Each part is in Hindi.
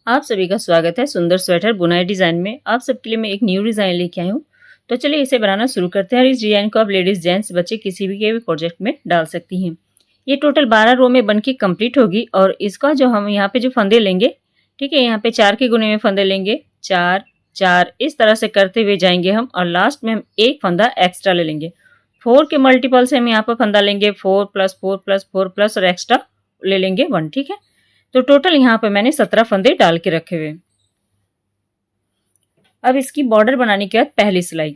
आप सभी का स्वागत है सुंदर स्वेटर बुनाई डिज़ाइन में। आप सबके लिए मैं एक न्यू डिज़ाइन लेके आई हूँ। तो चलिए इसे बनाना शुरू करते हैं। और इस डिज़ाइन को आप लेडीज़, जेंट्स, बच्चे किसी भी के भी प्रोजेक्ट में डाल सकती हैं। ये टोटल 12 रो में बन के कम्प्लीट होगी। और इसका जो हम यहाँ पे जो फंदे लेंगे, ठीक है, यहाँ पे 4 के गुने में फंदे लेंगे, 4 4 इस तरह से करते हुए जाएंगे हम। और लास्ट में हम एक फंदा एक्स्ट्रा ले लेंगे। 4 के मल्टीपल से हम यहाँ पर फंदा लेंगे, 4 + 4 + 4 प्लस और एक्स्ट्रा ले लेंगे 1। ठीक है, तो टोटल यहाँ पे मैंने 17 फंदे डाल के रखे हुए। अब इसकी बॉर्डर बनाने के बाद पहली सिलाई,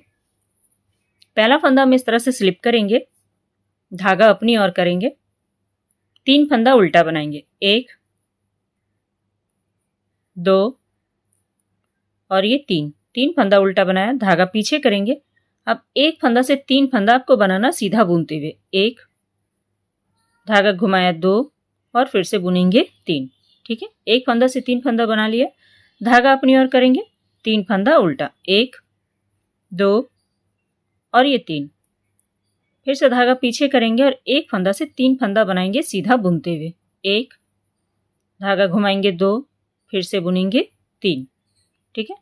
पहला फंदा हम इस तरह से स्लिप करेंगे, धागा अपनी ओर करेंगे, 3 फंदा उल्टा बनाएंगे, 1 2 और ये 3 फंदा उल्टा बनाया, धागा पीछे करेंगे। अब एक फंदा से 3 फंदा आपको बनाना सीधा बुनते हुए, 1 धागा घुमाया, 2 और फिर से बुनेंगे 3। ठीक है, एक फंदा से 3 फंदा बना लिया, धागा अपनी ओर करेंगे, 3 फंदा उल्टा, 1 2 और ये 3, फिर से धागा पीछे करेंगे और एक फंदा से 3 फंदा बनाएंगे सीधा बुनते हुए, 1 धागा घुमाएंगे, 2 फिर से बुनेंगे 3। ठीक है,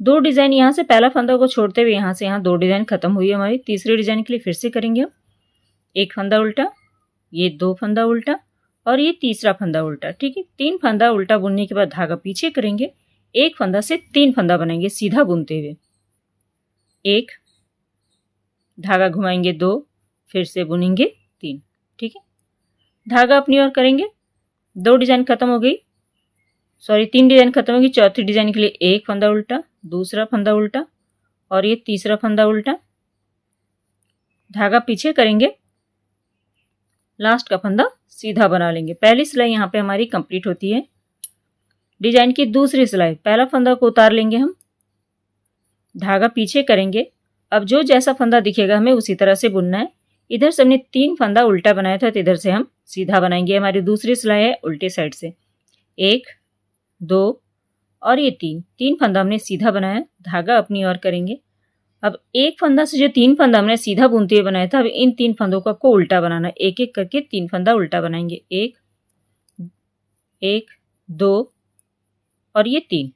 2 डिजाइन यहाँ से पहला फंदा को छोड़ते हुए यहाँ से यहाँ 2 डिजाइन खत्म हुई हमारी। तीसरी डिजाइन के लिए फिर से करेंगे हम, एक फंदा उल्टा, ये 2 फंदा उल्टा और ये तीसरा फंदा उल्टा। ठीक है, 3 फंदा उल्टा बुनने के बाद धागा पीछे करेंगे, एक फंदा से 3 फंदा बनाएंगे सीधा बुनते हुए, 1 धागा घुमाएंगे, 2 फिर से बुनेंगे 3। ठीक है, धागा अपनी ओर करेंगे, 2 डिजाइन खत्म हो गई, 3 डिजाइन खत्म होगी। चौथी डिजाइन के लिए एक फंदा उल्टा, दूसरा फंदा उल्टा और ये तीसरा फंदा उल्टा, धागा पीछे करेंगे, लास्ट का फंदा सीधा बना लेंगे। पहली सिलाई यहाँ पे हमारी कंप्लीट होती है। डिजाइन की दूसरी सिलाई, पहला फंदा को उतार लेंगे हम, धागा पीछे करेंगे। अब जो जैसा फंदा दिखेगा हमें उसी तरह से बुनना है। इधर से हमने 3 फंदा उल्टा बनाया था तो इधर से हम सीधा बनाएंगे। हमारी दूसरी सिलाई है उल्टे साइड से, 1 2 और ये 3 फंदा हमने सीधा बनाया, धागा अपनी ओर करेंगे। अब एक फंदा से जो 3 फंदा हमने सीधा बुनते हुए बनाया था, अब इन 3 फंदों को आपको उल्टा बनाना है। एक एक करके 3 फंदा उल्टा बनाएंगे, 1 2 और ये 3।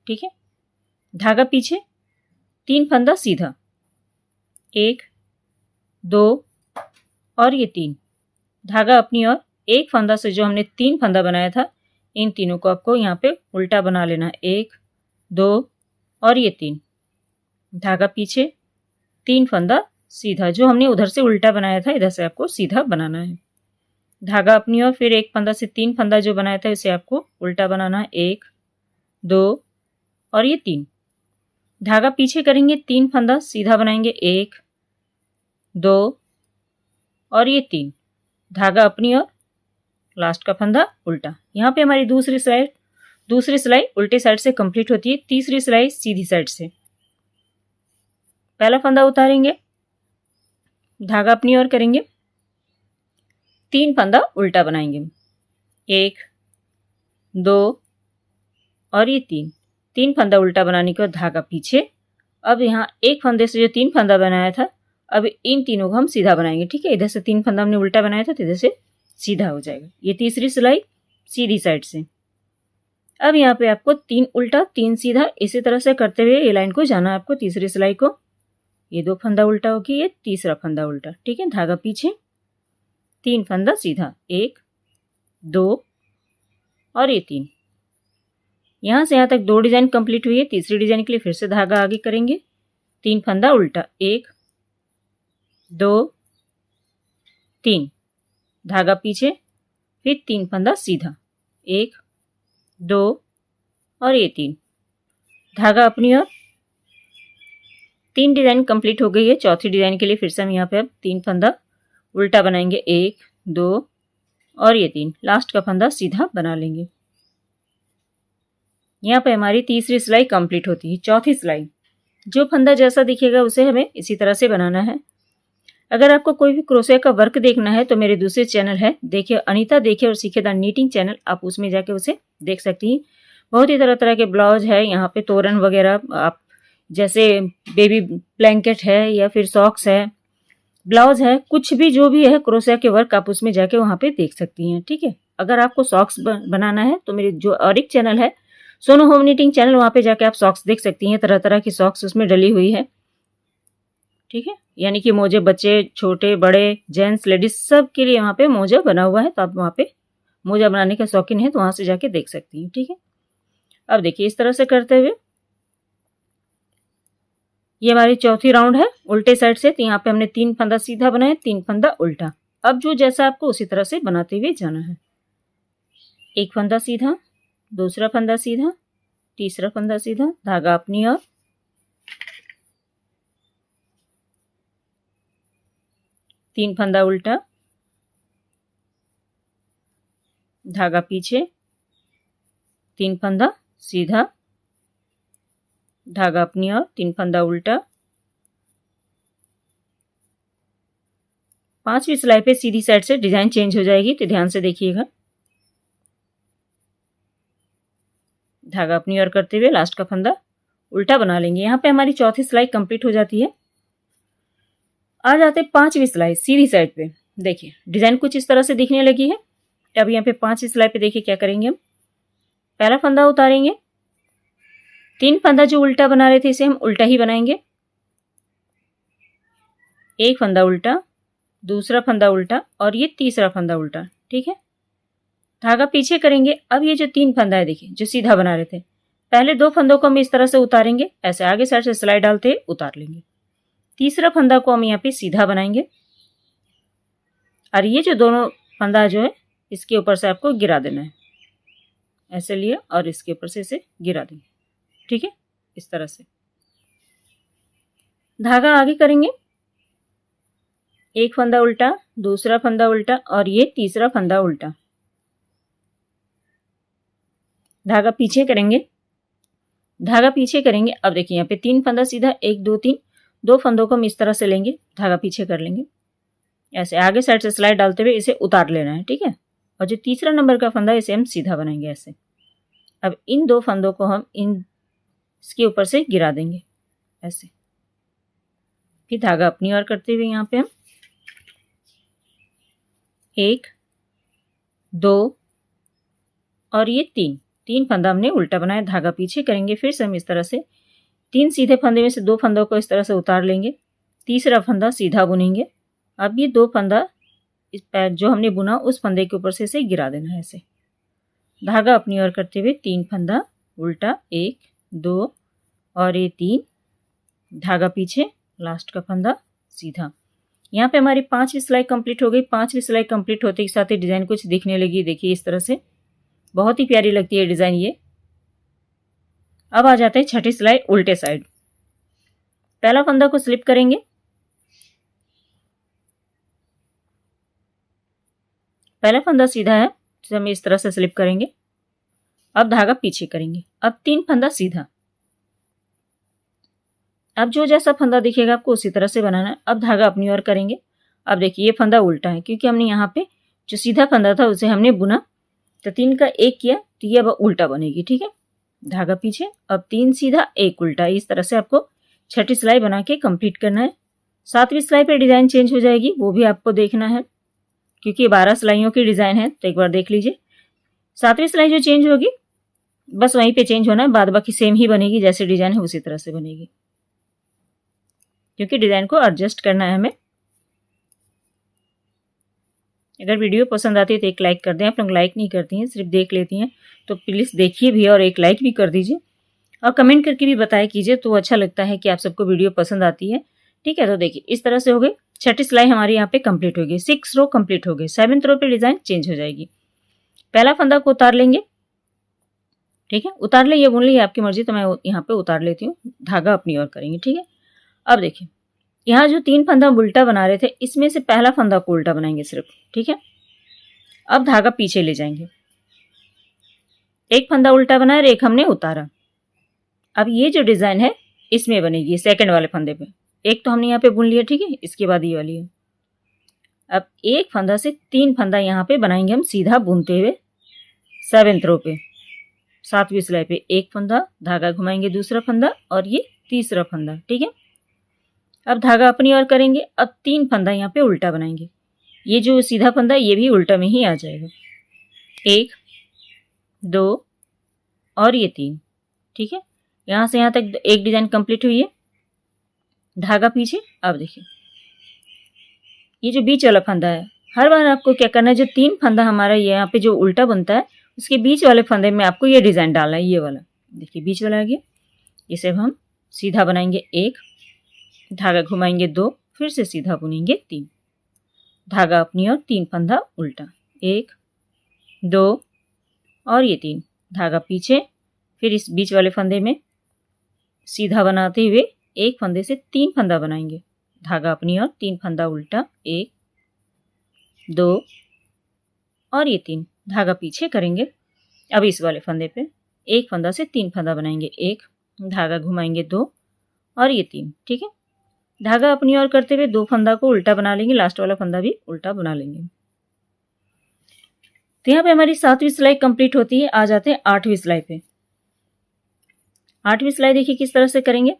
ठीक है, धागा पीछे, 3 फंदा सीधा, 1 2 और ये 3, धागा अपनी ओर। एक फंदा से जो हमने 3 फंदा बनाया था, इन तीनों को आपको यहाँ पे उल्टा बना लेना है, 1 2 और ये 3, धागा पीछे, 3 फंदा सीधा, जो हमने उधर से उल्टा बनाया था इधर से आपको सीधा बनाना है। धागा अपनी ओर, फिर एक फंदा से 3 फंदा जो बनाया था इसे आपको उल्टा बनाना है, 1 2 और ये 3, धागा पीछे करेंगे, 3 फंदा सीधा बनाएंगे, 1 2 और ये 3, धागा अपनी ओर, लास्ट का फंदा उल्टा। यहाँ पे हमारी दूसरी सिलाई उल्टे साइड से कंप्लीट होती है। तीसरी सिलाई सीधी साइड से, पहला फंदा उतारेंगे, धागा अपनी ओर करेंगे, 3 फंदा उल्टा बनाएंगे, 1 2 और ये 3 फंदा उल्टा बनाने के बाद धागा पीछे। अब यहाँ एक फंदे से जो 3 फंदा बनाया था, अब इन तीनों को हम सीधा बनाएंगे। ठीक है, इधर से 3 फंदा हमने उल्टा बनाया था तो इधर से सीधा हो जाएगा। ये तीसरी सिलाई सीधी साइड से। अब यहाँ पे आपको 3 उल्टा 3 सीधा इसी तरह से करते हुए ये लाइन को जाना है आपको। तीसरी सिलाई को ये 2 फंदा उल्टा होगी, ये तीसरा फंदा उल्टा। ठीक है, धागा पीछे, 3 फंदा सीधा, 1 2 और ये 3। यहाँ से यहाँ तक 2 डिजाइन कंप्लीट हुई है। तीसरी डिजाइन के लिए फिर से धागा आगे करेंगे, 3 फंदा उल्टा, 1 2 3, धागा पीछे, फिर 3 फंदा सीधा, 1 2 और ये 3, धागा अपनी ओर। 3 डिजाइन कंप्लीट हो गई है। चौथी डिजाइन के लिए फिर से हम यहाँ पे अब 3 फंदा उल्टा बनाएंगे, 1 2 और ये 3, लास्ट का फंदा सीधा बना लेंगे। यहाँ पे हमारी तीसरी सिलाई कंप्लीट होती है। चौथी सिलाई, जो फंदा जैसा दिखेगा उसे हमें इसी तरह से बनाना है। अगर आपको कोई भी क्रोशिया का वर्क देखना है तो मेरे दूसरे चैनल है, देखिए अनीता देखिए और सीखे द नीटिंग चैनल, आप उसमें जाके उसे देख सकती हैं। बहुत ही तरह तरह के ब्लाउज है, यहाँ पे तोरण वगैरह, आप जैसे बेबी ब्लैंकेट है या फिर सॉक्स है, ब्लाउज है, कुछ भी जो भी है क्रोशिया के वर्क आप उसमें जाके वहाँ पे देख सकती हैं। ठीक है, अगर आपको सॉक्स बनाना है तो मेरे जो और एक चैनल है सोनू होम नीटिंग चैनल, वहाँ पे जाके आप सॉक्स देख सकती हैं, तरह तरह की सॉक्स उसमें डली हुई है। ठीक है, यानी कि मोजे बच्चे छोटे बड़े जेंट्स लेडीज सब के लिए वहाँ पे मोजा बना हुआ है। तो आप वहाँ पे मोजा बनाने के शौकीन है तो वहाँ से जाके देख सकती हैं। ठीक है, अब देखिए इस तरह से करते हुए ये हमारी चौथी राउंड है उल्टे साइड से। तो यहाँ पे हमने 3 फंदा सीधा बनाया, 3 फंदा उल्टा। अब जो जैसा आपको उसी तरह से बनाते हुए जाना है। एक फंदा सीधा, दूसरा फंदा सीधा, तीसरा फंदा सीधा, धागा अपनी ओर, तीन फंदा उल्टा, धागा पीछे, 3 फंदा सीधा, धागा अपनी ओर, 3 फंदा उल्टा। 5वीं सिलाई पे सीधी साइड से डिजाइन चेंज हो जाएगी, तो ध्यान से देखिएगा। धागा अपनी ओर करते हुए लास्ट का फंदा उल्टा बना लेंगे। यहाँ पे हमारी चौथी सिलाई कंप्लीट हो जाती है। आ जाते 5वीं सिलाई सीधी साइड पे। देखिए डिजाइन कुछ इस तरह से दिखने लगी है। अब यहाँ पे 5वीं सिलाई पे देखिए क्या करेंगे हम। पहला फंदा उतारेंगे, 3 फंदा जो उल्टा बना रहे थे इसे हम उल्टा ही बनाएंगे। एक फंदा उल्टा, दूसरा फंदा उल्टा और ये तीसरा फंदा उल्टा। ठीक है, धागा पीछे करेंगे। अब ये जो 3 फंदा है देखिए जो सीधा बना रहे थे, पहले 2 फंदों को हम इस तरह से उतारेंगे, ऐसे आगे साइड से सिलाई डालते उतार लेंगे। तीसरा फंदा को हम यहाँ पे सीधा बनाएंगे और ये जो दोनों फंदा जो है इसके ऊपर से आपको गिरा देना है। ऐसे लिया और इसके ऊपर से इसे गिरा देंगे। ठीक है, इस तरह से धागा आगे करेंगे। एक फंदा उल्टा, दूसरा फंदा उल्टा और ये तीसरा फंदा उल्टा। धागा पीछे करेंगे, धागा पीछे करेंगे। अब देखिए यहाँ पे 3 फंदा सीधा, 1 2 3, 2 फंदों को हम इस तरह से लेंगे, धागा पीछे कर लेंगे, ऐसे आगे साइड से स्लाइड डालते हुए इसे उतार लेना है। ठीक है, और जो तीसरा नंबर का फंदा इसे हम सीधा बनाएंगे ऐसे। अब इन 2 फंदों को हम इसके ऊपर से गिरा देंगे ऐसे। फिर धागा अपनी ओर करते हुए यहाँ पे हम 1 2 और ये 3 फंदा हमने उल्टा बनाया, धागा पीछे करेंगे। फिर से हम इस तरह से 3 सीधे फंदे में से 2 फंदों को इस तरह से उतार लेंगे, तीसरा फंदा सीधा बुनेंगे। अब ये 2 फंदा इस पैर जो हमने बुना उस फंदे के ऊपर से इसे गिरा देना है ऐसे। धागा अपनी ओर करते हुए 3 फंदा उल्टा, 1 2 और ये 3, धागा पीछे, लास्ट का फंदा सीधा। यहाँ पे हमारी 5वीं सिलाई कंप्लीट हो गई। 5वीं सिलाई कंप्लीट होते के साथ ही डिजाइन कुछ दिखने लगी। देखिए इस तरह से बहुत ही प्यारी लगती है डिजाइन ये। अब आ जाते हैं 6ठी सिलाई उल्टे साइड। पहला फंदा को स्लिप करेंगे, पहला फंदा सीधा है तो हम इस तरह से स्लिप करेंगे। अब धागा पीछे करेंगे। अब 3 फंदा सीधा। अब जो जैसा फंदा दिखेगा आपको उसी तरह से बनाना है। अब धागा अपनी ओर करेंगे। अब देखिए ये फंदा उल्टा है क्योंकि हमने यहाँ पे जो सीधा फंदा था उसे हमने बुना, तो 3 का 1 किया तो ये अब उल्टा बनेगी। ठीक है, धागा पीछे, अब 3 सीधा 1 उल्टा। इस तरह से आपको 6ठी सिलाई बना के कंप्लीट करना है। 7वीं सिलाई पे डिजाइन चेंज हो जाएगी, वो भी आपको देखना है क्योंकि 12 सिलाइयों की डिजाइन है, तो एक बार देख लीजिए। 7वीं सिलाई जो चेंज होगी बस वहीं पे चेंज होना है, बाद बाकी सेम ही बनेगी, जैसे डिजाइन है उसी तरह से बनेगी क्योंकि डिजाइन को एडजस्ट करना है हमें। अगर वीडियो पसंद आती है तो एक लाइक कर दें। आप लोग लाइक नहीं करती हैं, सिर्फ देख लेती हैं, तो प्लीज़ देखिए भी और एक लाइक भी कर दीजिए और कमेंट करके भी बताया कीजिए, तो अच्छा लगता है कि आप सबको वीडियो पसंद आती है। ठीक है, तो देखिए इस तरह से हो गई 6ठी सिलाई हमारी यहाँ पे कंप्लीट हो गई। 6 रो कंप्लीट हो गई। 7th रो पे डिजाइन चेंज हो जाएगी। पहला फंदा को उतार लेंगे। ठीक है, उतार ले या बुन ले ये आपकी मर्जी, तो मैं यहाँ पे उतार लेती हूँ। धागा अपनी ओर करेंगे। ठीक है, अब देखिए यहाँ जो 3 फंदा उल्टा बना रहे थे इसमें से पहला फंदा को उल्टा बनाएंगे सिर्फ। ठीक है, अब धागा पीछे ले जाएंगे। एक फंदा उल्टा बनाया और एक हमने उतारा। अब ये जो डिजाइन है इसमें बनेगी सेकंड वाले फंदे पे। एक तो हमने यहाँ पे बुन लिया। ठीक है, इसके बाद ये वाली है। अब एक फंदा से 3 फंदा यहाँ पे बनाएंगे हम सीधा बुनते हुए 7th रो पे। 7वीं सिलाई पे एक फंदा, धागा घुमाएंगे, दूसरा फंदा और ये तीसरा फंदा। ठीक है, अब धागा अपनी ओर करेंगे। अब 3 फंदा यहाँ पे उल्टा बनाएंगे। ये जो सीधा फंदा ये भी उल्टा में ही आ जाएगा। 1 2 और ये 3। ठीक है, यहाँ से यहाँ तक एक डिजाइन कंप्लीट हुई है। धागा पीछे। अब देखिए ये जो बीच वाला फंदा है, हर बार आपको क्या करना है, जो 3 फंदा हमारा ये यहाँ पे जो उल्टा बनता है उसके बीच वाले फंदे में आपको ये डिजाइन डालना है। ये वाला देखिए बीच वाला आ गया। इसे अब हम सीधा बनाएंगे 1, धागा घुमाएंगे 2, फिर से सीधा बुनेंगे 3, धागा अपनी ओर 3 फंदा उल्टा, 1 2 और ये 3, धागा पीछे, फिर इस बीच वाले फंदे में सीधा बनाते हुए एक फंदे से 3 फंदा बनाएंगे, धागा अपनी ओर 3 फंदा उल्टा, 1 2 और ये 3, धागा पीछे करेंगे। अब इस वाले फंदे पे एक फंदा से 3 फंदा बनाएंगे, 1, धागा घुमाएंगे 2 और ये 3। ठीक है, धागा अपनी ओर करते हुए 2 फंदा को उल्टा बना लेंगे, लास्ट वाला फंदा भी उल्टा बना लेंगे। तो यहाँ पे हमारी 7वीं सिलाई कंप्लीट होती है। आ जाते हैं 8वीं सिलाई पे। 8वीं सिलाई देखिए किस तरह से करेंगे।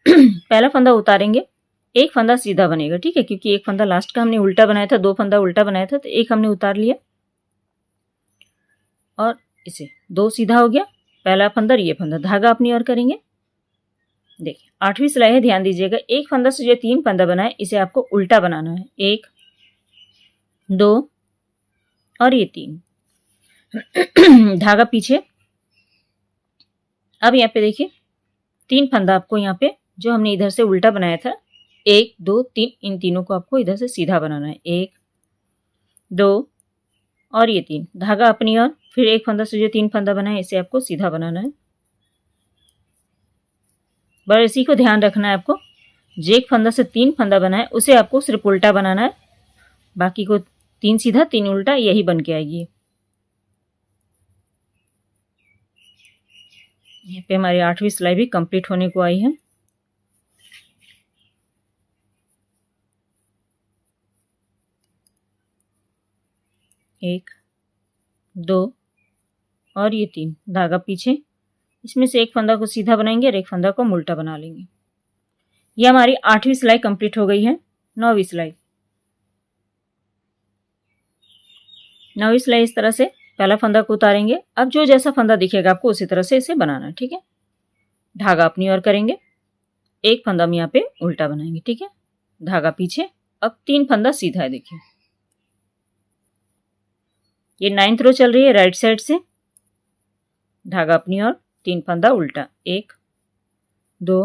पहला फंदा उतारेंगे, एक फंदा सीधा बनेगा। ठीक है, क्योंकि एक फंदा लास्ट का हमने उल्टा बनाया था, 2 फंदा उल्टा बनाया था, तो एक हमने उतार लिया और इसे 2 सीधा हो गया। पहला फंदा, ये फंदा, धागा अपनी ओर करेंगे। देखिए 8वीं सिलाई है, ध्यान दीजिएगा। एक फंदा से जो 3 फंदा बनाए इसे आपको उल्टा बनाना है, 1 2 और ये 3, धागा पीछे। अब यहाँ पे देखिए 3 फंदा आपको यहाँ पे जो हमने इधर से उल्टा बनाया था, 1 2 3, इन तीनों को आपको इधर से सीधा बनाना है, 1 2 और ये 3, धागा अपनी ओर, फिर एक फंदा से जो 3 फंदा बनाए इसे आपको सीधा बनाना है। बस इसी को ध्यान रखना है आपको, जो एक फंदा से 3 फंदा बनाए उसे आपको सिर्फ उल्टा बनाना है, बाकी को 3 सीधा 3 उल्टा यही बन के आएगी। यहाँ पे हमारी 8वीं सिलाई भी कंप्लीट होने को आई है। एक 2 और ये 3, धागा पीछे, इसमें से एक फंदा को सीधा बनाएंगे और एक फंदा को उल्टा बना लेंगे। ये हमारी 8वीं सिलाई कंप्लीट हो गई है। 9वीं सिलाई। 9वीं सिलाई इस तरह से पहला फंदा को उतारेंगे। अब जो जैसा फंदा दिखेगा आपको उसी तरह से इसे बनाना है। ठीक है, धागा अपनी ओर करेंगे, एक फंदा हम यहाँ पे उल्टा बनाएंगे। ठीक है, धागा पीछे। अब 3 फंदा सीधा है। देखिए ये 9th रो चल रही है राइट साइड से, धागा अपनी ओर, 3 फंदा उल्टा, 1 2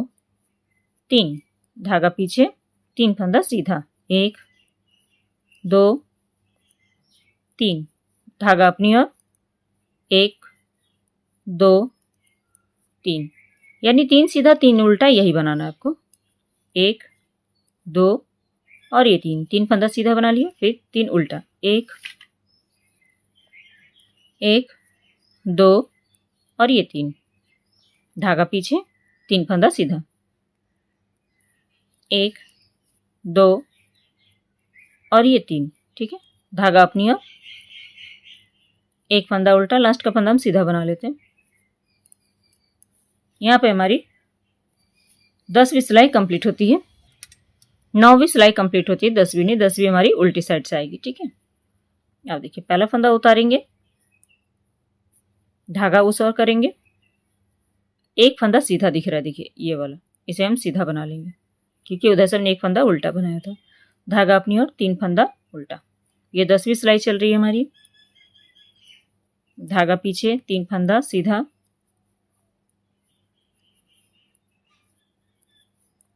3, धागा पीछे, 3 फंदा सीधा, 1 2 3, धागा अपनी ओर, 1 2 3, यानी 3 सीधा 3 उल्टा यही बनाना है आपको, 1 2 और ये 3 फंदा सीधा बना लिया, फिर 3 उल्टा, 1 2 और ये 3, धागा पीछे, 3 फंदा सीधा, 1 2 और ये 3। ठीक है, धागा अपनी ओर, एक फंदा उल्टा, लास्ट का फंदा हम सीधा बना लेते हैं। यहाँ पे हमारी 10वीं सिलाई कंप्लीट होती है। 9वीं सिलाई कंप्लीट होती है, 10वीं नहीं, 10वीं हमारी उल्टी साइड से आएगी। ठीक है, अब देखिए पहला फंदा उतारेंगे, धागा उस ओर करेंगे, एक फंदा सीधा दिख रहा है, देखिए ये वाला, इसे हम सीधा बना लेंगे क्योंकि उधर से हमने एक फंदा उल्टा बनाया था, धागा अपनी ओर, 3 फंदा उल्टा। ये 10वीं सिलाई चल रही है हमारी, धागा पीछे, 3 फंदा सीधा,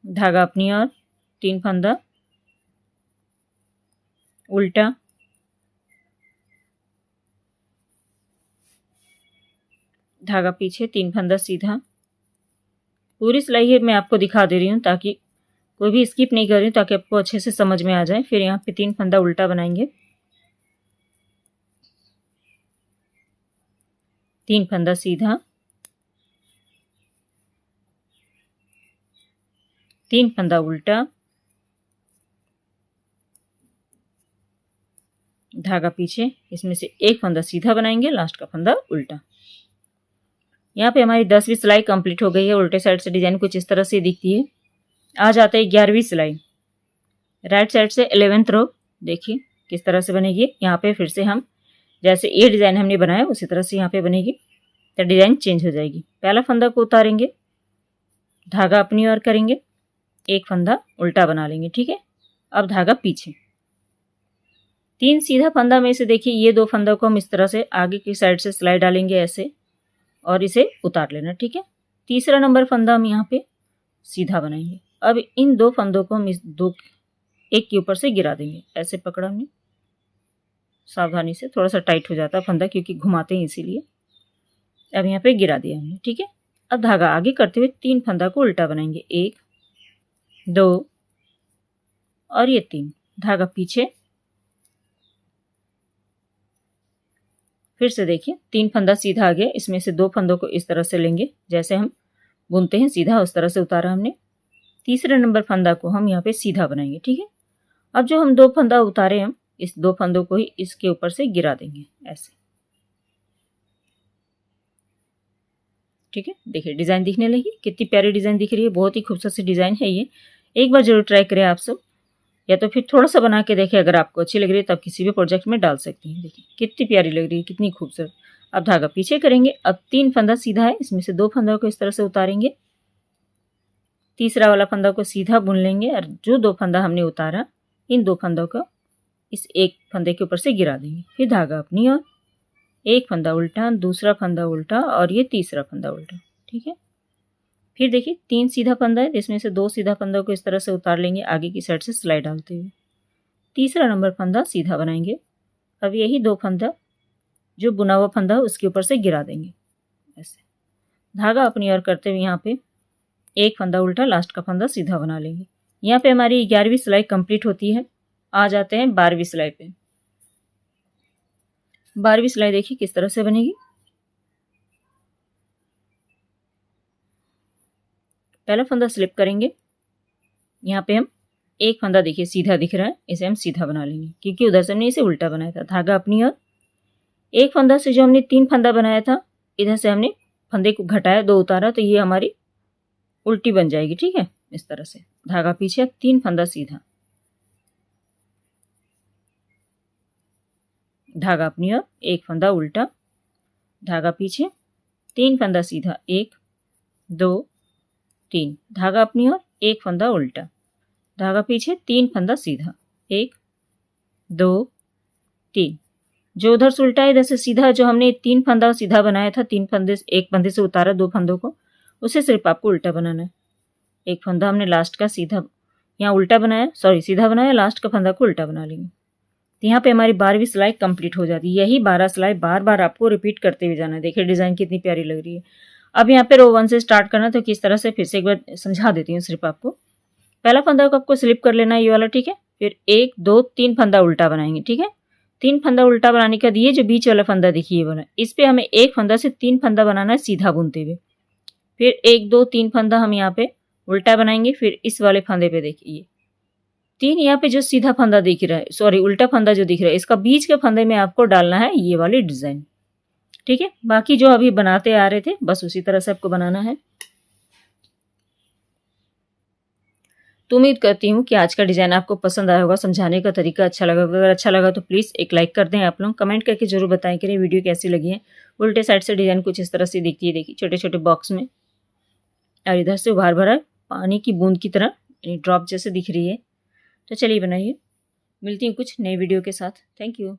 धागा अपनी ओर, 3 फंदा उल्टा, धागा पीछे, 3 फंदा सीधा। पूरी सिलाई है मैं आपको दिखा दे रही हूँ ताकि कोई भी स्किप नहीं कर रही हूँ, ताकि आपको अच्छे से समझ में आ जाए। फिर यहाँ पे 3 फंदा उल्टा बनाएंगे, 3 फंदा सीधा, 3 फंदा उल्टा, धागा पीछे, इसमें से एक फंदा सीधा बनाएंगे, लास्ट का फंदा उल्टा। यहाँ पे हमारी 10वीं सिलाई कंप्लीट हो गई है। उल्टे साइड से डिजाइन कुछ इस तरह से दिखती है। आ जाता है 11वीं सिलाई। राइट साइड से 11th रो देखिए किस तरह से बनेगी। यहाँ पे फिर से हम जैसे ये डिज़ाइन हमने बनाया उसी तरह से यहाँ पे बनेगी, तो डिज़ाइन चेंज हो जाएगी। पहला फंदा को उतारेंगे, धागा अपनी ओर करेंगे, एक फंदा उल्टा बना लेंगे, ठीक है। अब धागा पीछे, 3 सीधा फंदा में से देखिए ये 2 फंदा को हम इस तरह से आगे की साइड से सिलाई डालेंगे ऐसे, और इसे उतार लेना, ठीक है। तीसरा नंबर फंदा हम यहाँ पे सीधा बनाएंगे। अब इन 2 फंदों को हम इस एक के ऊपर से गिरा देंगे, ऐसे पकड़ा हमने, सावधानी से, थोड़ा सा टाइट हो जाता है फंदा क्योंकि घुमाते हैं इसीलिए। अब यहाँ पे गिरा दिया हमने, ठीक है। अब धागा आगे करते हुए 3 फंदा को उल्टा बनाएंगे, 1 2 और ये 3, धागा पीछे, फिर से देखिए 3 फंदा सीधा आ गया, इसमें से 2 फंदों को इस तरह से लेंगे, जैसे हम बुनते हैं सीधा उस तरह से उतारा हमने। तीसरे नंबर फंदा को हम यहाँ पे सीधा बनाएंगे, ठीक है। अब जो हम 2 फंदा उतारे हम इस 2 फंदों को ही इसके ऊपर से गिरा देंगे ऐसे, ठीक है। देखिए डिज़ाइन दिखने लगी, कितनी प्यारी डिज़ाइन दिख रही है, बहुत ही खूबसूरत सी डिज़ाइन है ये। एक बार जरूर ट्राई करें आप सब, या तो फिर थोड़ा सा बना के देखें, अगर आपको अच्छी लग रही है तब किसी भी प्रोजेक्ट में डाल सकती हैं। देखिए कितनी प्यारी लग रही है, कितनी खूबसूरत। अब धागा पीछे करेंगे, अब 3 फंदा सीधा है, इसमें से 2 फंदा को इस तरह से उतारेंगे, तीसरा वाला फंदा को सीधा बुन लेंगे, और जो 2 फंदा हमने उतारा इन 2 फंदों को इस एक फंदे के ऊपर से गिरा देंगे। फिर धागा अपनी ओर, एक फंदा उल्टा, दूसरा फंदा उल्टा और ये तीसरा फंदा उल्टा, ठीक है। फिर देखिए 3 सीधा फंदा है, जिसमें से 2 सीधा फंदों को इस तरह से उतार लेंगे आगे की साइड से सिलाई डालते हुए। तीसरा नंबर फंदा सीधा बनाएंगे। अब यही 2 फंदा जो बुना हुआ फंदा है उसके ऊपर से गिरा देंगे ऐसे, धागा अपनी ओर करते हुए यहाँ पे एक फंदा उल्टा, लास्ट का फंदा सीधा बना लेंगे। यहाँ पे हमारी 11वीं सिलाई कंप्लीट होती है। आ जाते हैं 12वीं सिलाई पे। 12वीं सिलाई देखिए किस तरह से बनेगी। पहला फंदा स्लिप करेंगे, यहाँ पे हम एक फंदा देखिए सीधा दिख रहा है, इसे हम सीधा बना लेंगे क्योंकि उधर से हमने इसे उल्टा बनाया था। धागा अपनी ओर, एक फंदा से जो हमने 3 फंदा बनाया था इधर से हमने फंदे को घटाया, 2 उतारा, तो ये हमारी उल्टी बन जाएगी, ठीक है। इस तरह से धागा पीछे, 3 फंदा सीधा, धागा अपनी ओर, एक फंदा उल्टा, धागा पीछे, 3 फंदा सीधा, 1 2 3, धागा अपनी ओर, एक फंदा उल्टा, धागा पीछे, 3 फंदा सीधा, 1 2 3, जो उधर से उल्टा है इधर से सीधा, जो हमने 3 फंदा सीधा बनाया था, 3 फंदे, एक फंदे से उतारा 2 फंदों को, उसे सिर्फ आपको उल्टा बनाना है। एक फंदा हमने लास्ट का सीधा यहाँ उल्टा बनाया, सीधा बनाया, लास्ट का फंदा को उल्टा बना लेंगे। तो यहाँ पे हमारी 12वीं सिलाई कंप्लीट हो जाती है। यही 12 सिलाई बार बार आपको रिपीट करते हुए जाना है। देखिए डिज़ाइन कितनी प्यारी लग रही है। अब यहाँ पे रो 1 से स्टार्ट करना, तो किस तरह से फिर से एक बार समझा देती हूँ सिर्फ आपको। पहला फंदा को आपको स्लिप कर लेना है ये वाला, ठीक है। फिर 1 2 3 फंदा उल्टा बनाएंगे, ठीक है। 3 फंदा उल्टा बनाने के बाद ये जो बीच वाला फंदा देखिए ये वाला, इस पर हमें एक फंदा से 3 फंदा बनाना है सीधा बुनते हुए। फिर 1 2 3 फंदा हम यहाँ पे उल्टा बनाएंगे। फिर इस वाले फंदे पे देखिए 3 यहाँ पे जो सीधा फंदा दिख रहा है, उल्टा फंदा जो दिख रहा है, इसका बीच के फंदे में आपको डालना है ये वाली डिज़ाइन, ठीक है। बाकी जो अभी बनाते आ रहे थे बस उसी तरह से आपको बनाना है। तो उम्मीद करती हूँ कि आज का डिज़ाइन आपको पसंद आया होगा, समझाने का तरीका अच्छा लगा। अगर अच्छा लगा तो प्लीज़ एक लाइक कर दें आप लोग, कमेंट करके जरूर बताएं कि वीडियो कैसी लगी है। उल्टे साइड से डिज़ाइन कुछ इस तरह से दिखती है, देखिए छोटे छोटे बॉक्स में, और इधर से उभार भरा पानी की बूंद की तरह ड्रॉप जैसे दिख रही है। तो चलिए बनाइए, मिलती हूँ कुछ नई वीडियो के साथ। Thank you.